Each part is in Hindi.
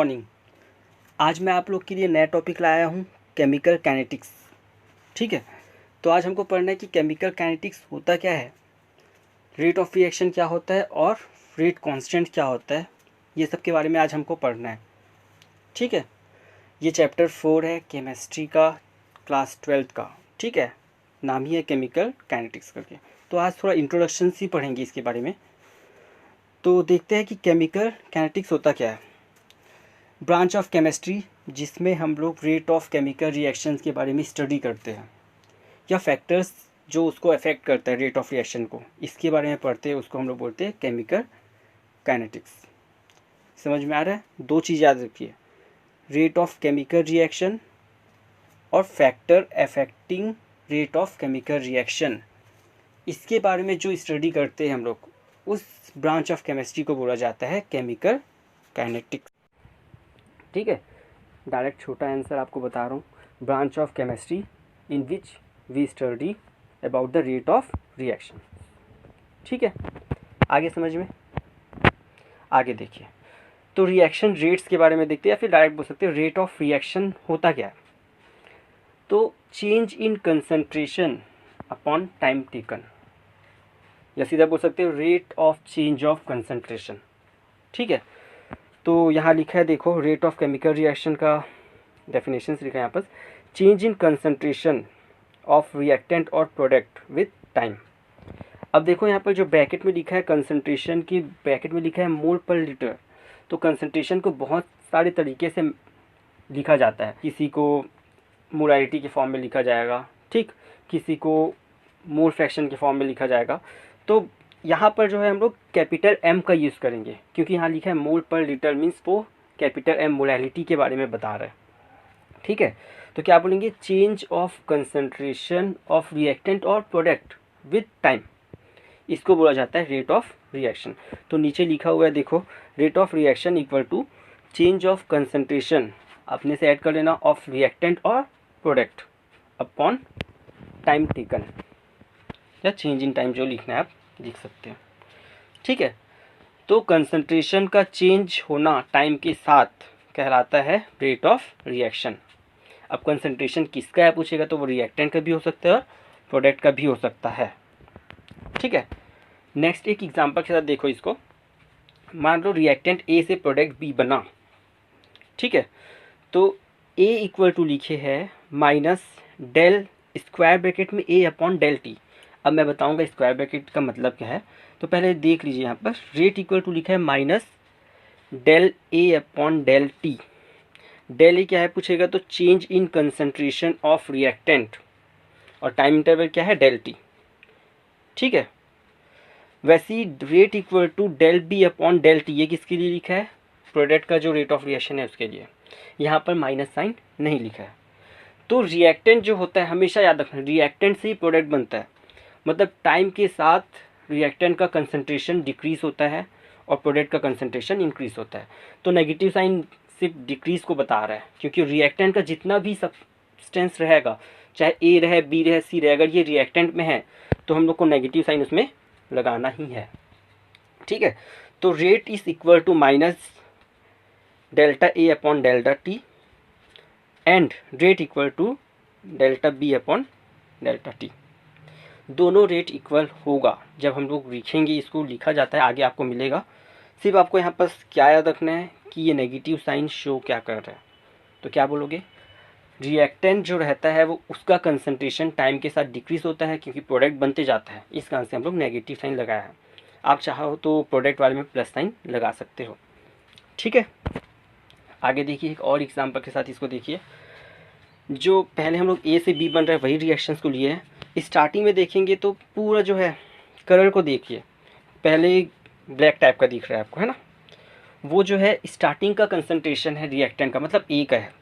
मॉर्निंग। आज मैं आप लोग के लिए नया टॉपिक लाया हूँ, केमिकल काइनेटिक्स। ठीक है, तो आज हमको पढ़ना है कि केमिकल काइनेटिक्स होता क्या है, रेट ऑफ रिएक्शन क्या होता है और रेट कांस्टेंट क्या होता है। ये सब के बारे में आज हमको पढ़ना है। ठीक है, ये चैप्टर 4 है केमिस्ट्री का, क्लास 12th का। ठीक है, नाम ही है केमिकल काइनेटिक्स करके। तो आज थोड़ा इंट्रोडक्शन ही पढ़ेंगे इसके बारे में। तो देखते हैं कि केमिकल काइनेटिक्स होता क्या है। ब्रांच ऑफ केमिस्ट्री जिसमें हम लोग रेट ऑफ केमिकल रिएक्शंस के बारे में स्टडी करते हैं, या फैक्टर्स जो उसको अफेक्ट करता है रेट ऑफ रिएक्शन को, इसके बारे में पढ़ते हैं। उसको हम लोग बोलते हैं केमिकल काइनेटिक्स। समझ में आ रहा है? दो चीज़ याद रखिए, रेट ऑफ केमिकल रिएक्शन और factor affecting rate of chemical reaction. इसके बारे में जो स्टडी करते हैं हम लोग, उस ब्रांच ऑफ केमिस्ट्री को बोला जाता है केमिकल काइनेटिक्स। ठीक है, डायरेक्ट छोटा आंसर आपको बता रहा हूँ। Branch of chemistry in which we study about the rate of reaction. ठीक है, आगे समझ में? आगे देखिए, तो रिएक्शन रेट्स के बारे में देखते हैं, या फिर डायरेक्ट बोल सकते हैं रेट ऑफ रिएक्शन होता क्या है। तो change in concentration upon time taken, या सीधा बोल सकते हैं rate of change of concentration. ठीक है, तो यहाँ लिखा है, देखो, रेट ऑफ केमिकल रिएक्शन का डेफिनेशन लिखा है यहाँ पर, change in concentration of reactant और प्रोडक्ट विथ टाइम। अब देखो यहाँ पर जो ब्रैकेट में लिखा है, कंसंट्रेशन की ब्रैकेट में लिखा है मोल पर लीटर। तो कंसंट्रेशन को बहुत सारे तरीके से लिखा जाता है। किसी को मोलैरिटी के फॉर्म में लिखा जाएगा, ठीक, किसी को मोल फ्रैक्शन के फॉर्म में लिखा जाएगा। तो यहाँ पर जो है हम लोग कैपिटल एम का यूज़ करेंगे, क्योंकि यहाँ लिखा है मोल पर लीटर, मीन्स वो कैपिटल एम मोलैरिटी के बारे में बता रहा है। ठीक है, तो क्या बोलेंगे, change of concentration of reactant और प्रोडक्ट विद टाइम, इसको बोला जाता है रेट ऑफ रिएक्शन। तो नीचे लिखा हुआ है, देखो, rate of reaction equal to change of concentration, अपने से ऐड कर लेना, ऑफ रिएक्टेंट और प्रोडक्ट अपॉन टाइम टेकन, या चेंज इन टाइम जो लिखना है आप लिख सकते हैं। ठीक है, तो कंसंट्रेशन का चेंज होना टाइम के साथ कहलाता है रेट ऑफ रिएक्शन। अब कंसंट्रेशन किसका है पूछेगा, तो वो रिएक्टेंट का भी हो सकता है और प्रोडक्ट का भी हो सकता है। ठीक है, नेक्स्ट एक एग्जांपल के साथ देखो इसको। मान लो रिएक्टेंट ए से प्रोडक्ट बी बना। ठीक है, तो ए इक्वल टू लिखे है माइनस डेल स्क्वायर ब्रैकेट में ए अपॉन डेल टी। अब मैं बताऊंगा स्क्वायर ब्रैकेट का मतलब क्या है, तो पहले देख लीजिए। यहाँ पर रेट इक्वल टू लिखा है minus del A upon del T. Del A क्या है पूछेगा, तो change in concentration of reactant, और टाइम इंटरवल क्या है, डेल टी। ठीक है, वैसे ही rate equal to del B upon del T, ये किसके लिए लिखा है, प्रोडक्ट का जो रेट ऑफ रिएक्शन है उसके लिए। यहाँ पर माइनस साइन नहीं लिखा है। तो रिएक्टेंट जो होता है, हमेशा याद रखना, रिएक्टेंट से ही प्रोडक्ट बनता है। मतलब टाइम के साथ रिएक्टेंट का कंसंट्रेशन डिक्रीज होता है और प्रोडक्ट का कंसंट्रेशन इंक्रीज होता है। तो नेगेटिव साइन सिर्फ डिक्रीज को बता रहा है, क्योंकि रिएक्टेंट का जितना भी सब्सटेंस रहेगा, चाहे ए रहे, बी रहे, सी रहे, अगर ये रिएक्टेंट में है तो हम लोग को नेगेटिव साइन उसमें लगाना ही है। ठीक है, तो rate is equal to minus delta A upon delta T and rate equal to delta B upon delta T. दोनों रेट इक्वल होगा जब हम लोग लिखेंगे, इसको लिखा जाता है, आगे आपको मिलेगा। सिर्फ आपको यहाँ पर क्या याद रखना है कि ये नेगेटिव साइन शो क्या कर रहा है। तो क्या बोलोगे, रिएक्टेंट जो रहता है वो उसका कंसंट्रेशन टाइम के साथ डिक्रीज होता है, क्योंकि प्रोडक्ट बनते जाता है। इस कारण से हम लोग नेगेटिव साइन लगाया है। आप चाहो तो प्रोडक्ट वाले में प्लस साइन लगा सकते हो। ठीक है, आगे देखिए एक और एग्जाम्पल के साथ इसको देखिए। जो पहले हम लोग ए से बी बन रहा है वही रिएक्शंस को लिए हैं। स्टार्टिंग में देखेंगे तो पूरा जो है कलर को देखिए, पहले ब्लैक टाइप का दिख रहा है आपको, है ना, वो जो है स्टार्टिंग का कंसंट्रेशन है रिएक्टेंट का, मतलब ए का है।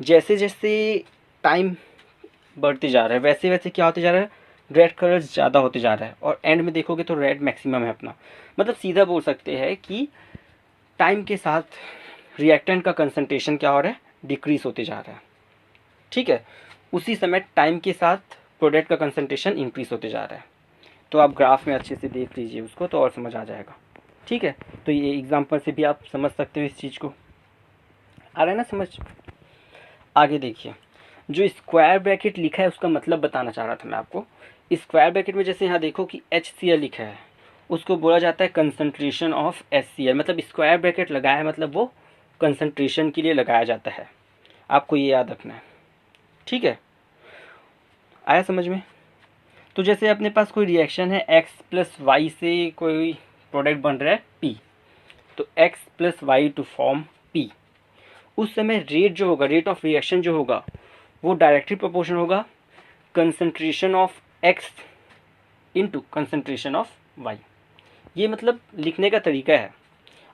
जैसे जैसे टाइम बढ़ते जा रहा है वैसे वैसे क्या होते जा रहा है, रेड कलर ज़्यादा होते जा रहा है, और एंड में देखोगे तो रेड मैक्सिमम है अपना। मतलब सीधा बोल सकते हैं कि टाइम के साथ रिएक्टेंट का कंसंट्रेशन क्या हो रहा है, डिक्रीज होते जा रहा है। ठीक है, उसी समय टाइम के साथ प्रोडक्ट का कंसंट्रेशन इंक्रीज होते जा रहा है। तो आप ग्राफ में अच्छे से देख लीजिए उसको, तो और समझ आ जाएगा। ठीक है, तो ये एग्जांपल से भी आप समझ सकते हो इस चीज़ को। आ रहा है ना समझ? आगे देखिए, जो स्क्वायर ब्रैकेट लिखा है उसका मतलब बताना चाह रहा था मैं आपको। स्क्वायर ब्रैकेट में जैसे यहाँ देखो कि HCl लिखा है, उसको बोला जाता है कंसंट्रेशन ऑफ HCl। मतलब स्क्वायर ब्रैकेट लगाया है मतलब वो कंसंट्रेशन के लिए लगाया जाता है, आपको ये याद रखना है, ठीक है? आया समझ में? तो जैसे अपने पास कोई रिएक्शन है x प्लस वाई से कोई प्रोडक्ट बन रहा है P, तो x plus y to form P, उस समय रेट जो होगा, रेट ऑफ रिएक्शन जो होगा वो डायरेक्टली प्रोपोर्शनल होगा concentration of x into concentration of y। ये मतलब लिखने का तरीका है।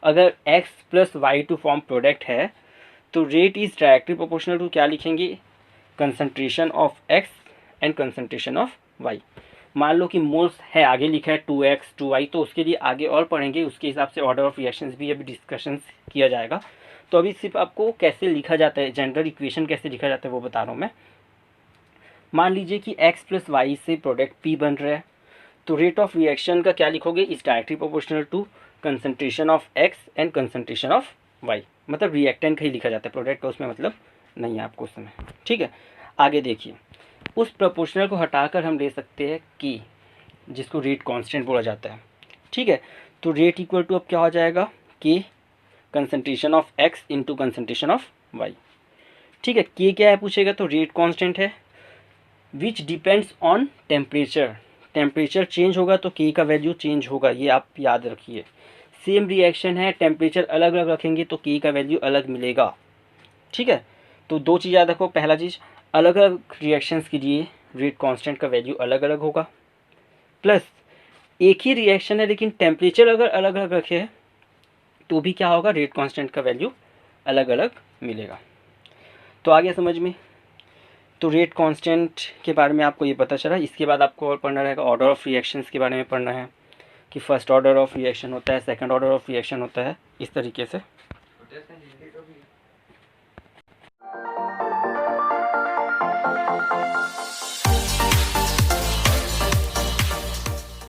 अगर x plus y to form product है तो rate is directly proportional to क्या लिखेंगे, concentration of x and concentration of y। मान लो कि मोल्स है, आगे लिखा है 2x 2y, तो उसके लिए आगे और पढ़ेंगे, उसके हिसाब से ऑर्डर ऑफ रिएक्शंस भी अभी डिस्कशन किया जाएगा। तो अभी सिर्फ आपको कैसे लिखा जाता है, जनरल इक्वेशन कैसे लिखा जाता है वो बता रहा हूँ मैं। मान लीजिए कि x प्लस वाई से प्रोडक्ट P बन रहा है, तो रेट ऑफ रिएक्शन का क्या लिखोगे, is directly proportional to concentration of x and concentration of y। मतलब रिएक्टेंट का ही लिखा जाता है, प्रोडक्ट का उसमें मतलब नहीं है आपको उस समय, ठीक है? आगे देखिए, उस प्रोपोर्शनल को हटाकर हम ले सकते हैं कि जिसको रेट कांस्टेंट बोला जाता है, ठीक है? तो रेट इक्वल टू अब क्या हो जाएगा, के concentration of x into concentration of y, ठीक है? के क्या है पूछेगा तो रेट कांस्टेंट है, which depends on temperature. Temperature change होगा तो के का वैल्यू चेंज होगा, ये आप याद रखिए। सेम रिएक्शन है, टेम्परेचर अलग अलग रखेंगे तो के का वैल्यू अलग मिलेगा, ठीक है? तो दो चीज़ याद रखो, पहला चीज़ अलग अलग रिएक्शंस के लिए रेट कांस्टेंट का वैल्यू अलग अलग होगा, प्लस एक ही रिएक्शन है लेकिन टेम्परेचर अगर अलग अलग रखे हैं तो भी क्या होगा, रेट कांस्टेंट का वैल्यू अलग अलग मिलेगा। तो आ गया समझ में? तो रेट कांस्टेंट के बारे में आपको ये पता चला। इसके बाद आपको और पढ़ना रहेगा ऑर्डर ऑफ रिएक्शंस के बारे में पढ़ना है, कि फर्स्ट ऑर्डर ऑफ रिएक्शन होता है, सेकंड ऑर्डर ऑफ रिएक्शन होता है, इस तरीके से।